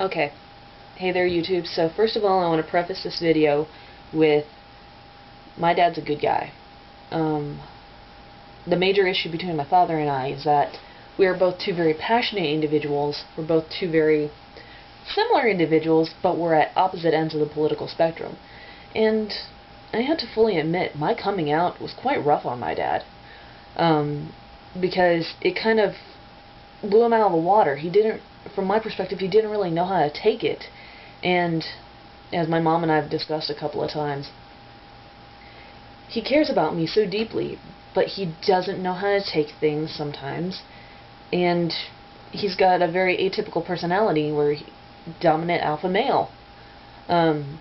Okay. Hey there, YouTube. So first of all, I want to preface this video with my dad's a good guy. The major issue between my father and I is that we are both two very passionate individuals. We're both two very similar individuals, but we're at opposite ends of the political spectrum. And I have to fully admit, my coming out was quite rough on my dad. Because it kind of blew him out of the water. He didn't, from my perspective, he didn't really know how to take it. And as my mom and I have discussed a couple of times, he cares about me so deeply, but he doesn't know how to take things sometimes. And he's got a very atypical personality where dominant alpha male. And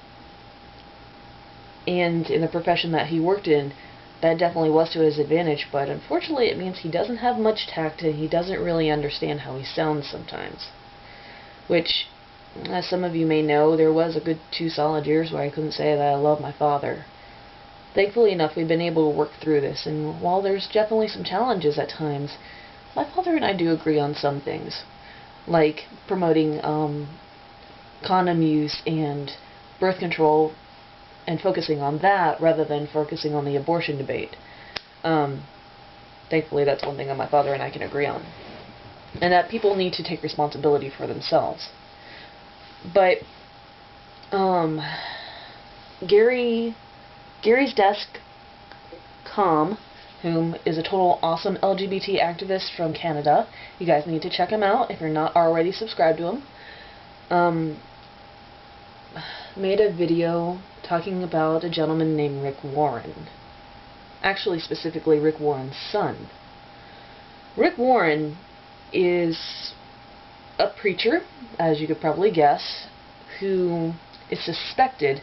in the profession that he worked in, that definitely was to his advantage, but unfortunately it means he doesn't have much tact and he doesn't really understand how he sounds sometimes. Which, as some of you may know, there was a good 2 solid years where I couldn't say that I love my father. Thankfully enough, we've been able to work through this, and while there's definitely some challenges at times, my father and I do agree on some things, like promoting condom use and birth control, and focusing on that rather than focusing on the abortion debate. Thankfully, that's one thing that my father and I can agree on. And that people need to take responsibility for themselves. But, Garysdeskcom, whom is a total awesome LGBT activist from Canada, you guys need to check him out if you're not already subscribed to him, made a video talking about a gentleman named Rick Warren. Actually, specifically Rick Warren's son. Rick Warren is a preacher, as you could probably guess, who is suspected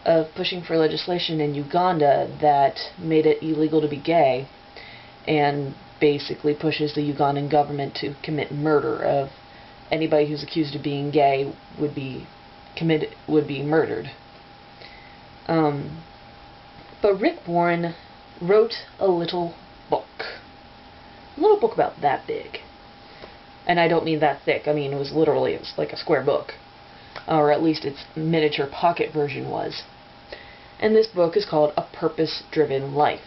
of pushing for legislation in Uganda that made it illegal to be gay, and basically pushes the Ugandan government to commit murder of anybody who's accused of being gay would be murdered. But Rick Warren wrote a little book about that big. And I don't mean that thick, I mean it was like a square book. Or at least its miniature pocket version was. And this book is called A Purpose-Driven Life.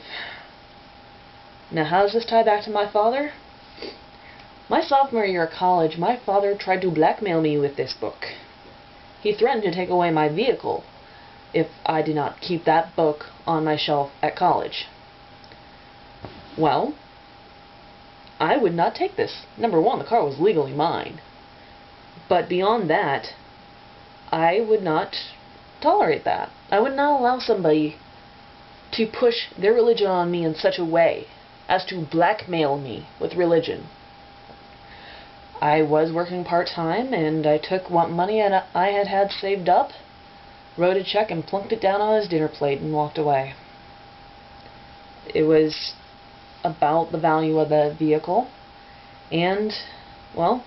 Now how does this tie back to my father? My sophomore year of college, my father tried to blackmail me with this book. He threatened to take away my vehicle if I did not keep that book on my shelf at college. Well, I would not take this. Number one, the car was legally mine. But beyond that, I would not tolerate that. I would not allow somebody to push their religion on me in such a way as to blackmail me with religion. I was working part-time, and I took what money I had saved up, wrote a check, and plunked it down on his dinner plate and walked away. It was about the value of the vehicle, and, well,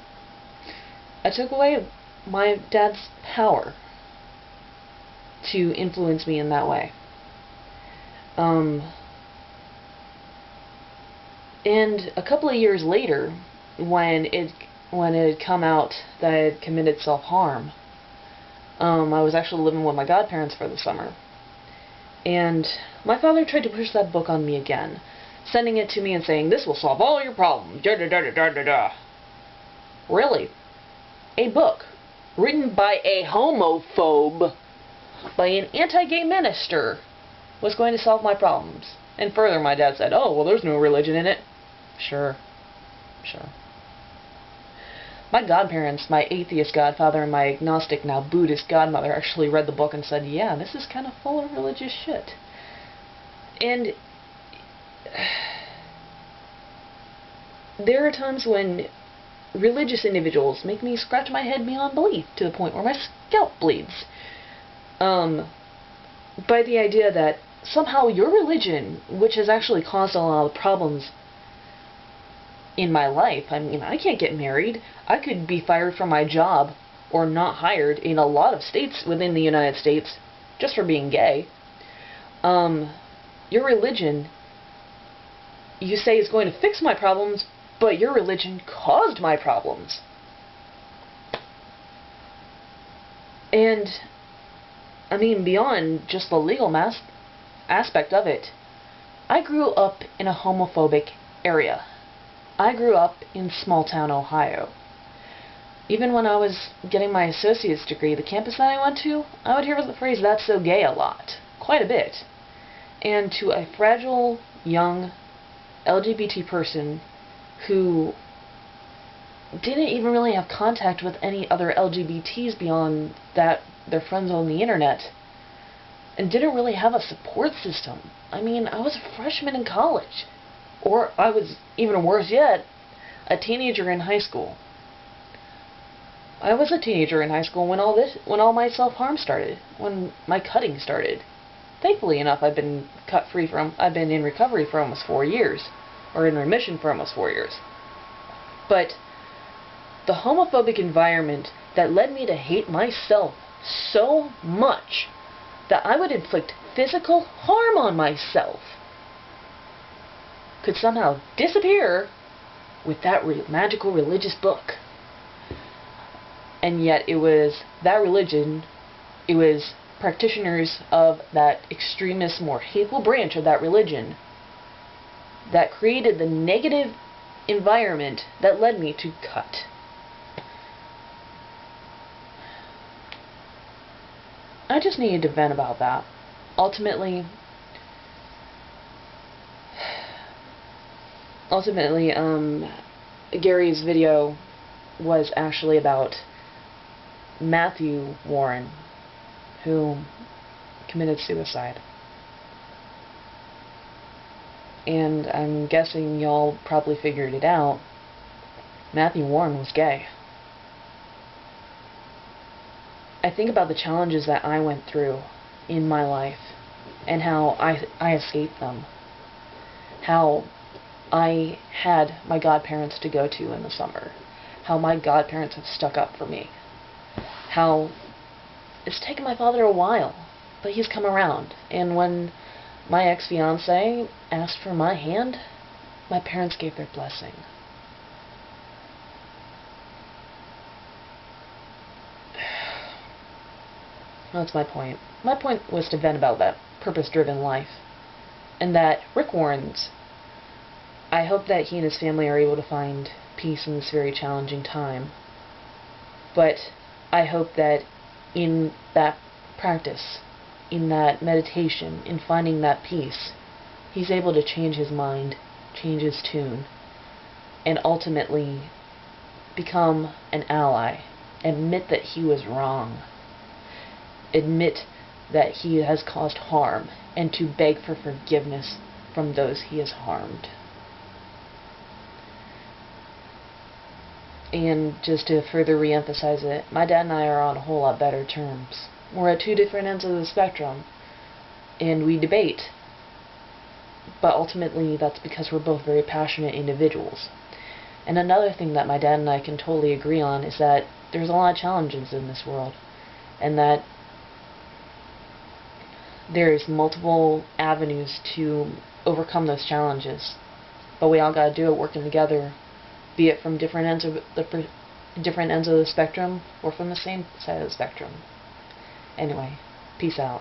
I took away my dad's power to influence me in that way. And a couple of years later, when it had come out that I had committed self-harm, I was actually living with my godparents for the summer. And my father tried to push that book on me again, sending it to me and saying, "This will solve all your problems, da-da-da-da-da-da-da." Really? A book written by a homophobe, by an anti-gay minister, was going to solve my problems. And further, my dad said, "Oh, well, there's no religion in it." Sure. My godparents, my atheist godfather and my agnostic, now Buddhist godmother, actually read the book and said, "Yeah, this is kind of full of religious shit." And there are times when religious individuals make me scratch my head beyond belief, to the point where my scalp bleeds. By the idea that somehow your religion, which has actually caused a lot of problems in my life, I mean, I can't get married, I could be fired from my job, or not hired in a lot of states within the United States, just for being gay. Your religion, you say, is going to fix my problems, but your religion caused my problems. And, I mean, beyond just the legal aspect of it, I grew up in a homophobic area. I grew up in small-town Ohio. Even when I was getting my associate's degree, the campus that I went to, I would hear the phrase, "that's so gay," a lot. Quite a bit. And to a fragile, young, LGBT person who didn't even really have contact with any other LGBTs beyond that their friends on the internet, and didn't really have a support system. I mean, I was a freshman in college. Or I was, even worse yet, a teenager in high school. I was a teenager in high school when all my self-harm started, when my cutting started. Thankfully enough, I've been in recovery for almost 4 years, or in remission for almost 4 years. But the homophobic environment that led me to hate myself so much that I would inflict physical harm on myself could somehow disappear with that magical religious book. And yet it was that religion, it was practitioners of that extremist, more hateful branch of that religion that created the negative environment that led me to cut. I just needed to vent about that. Ultimately, Gary's video was actually about Mathew Warren, who committed suicide. And I'm guessing y'all probably figured it out. Mathew Warren was gay. I think about the challenges that I went through in my life and how I escaped them. How I had my godparents to go to in the summer. How my godparents have stuck up for me. How it's taken my father a while, but he's come around. And when my ex-fiancé asked for my hand, my parents gave their blessing. That's my point. My point was to vent about that purpose-driven life. And that Rick Warren's, I hope that he and his family are able to find peace in this very challenging time. But I hope that in that practice, in that meditation, in finding that peace, he's able to change his mind, change his tune, and ultimately become an ally. Admit that he was wrong. Admit that he has caused harm, and to beg for forgiveness from those he has harmed. And just to further re-emphasize it, my dad and I are on a whole lot better terms. We're at two different ends of the spectrum, and we debate. But ultimately, that's because we're both very passionate individuals. And another thing that my dad and I can totally agree on is that there's a lot of challenges in this world, and that there's multiple avenues to overcome those challenges. But we all gotta do it working together, be it from different ends of the spectrum or from the same side of the spectrum. Anyway, peace out.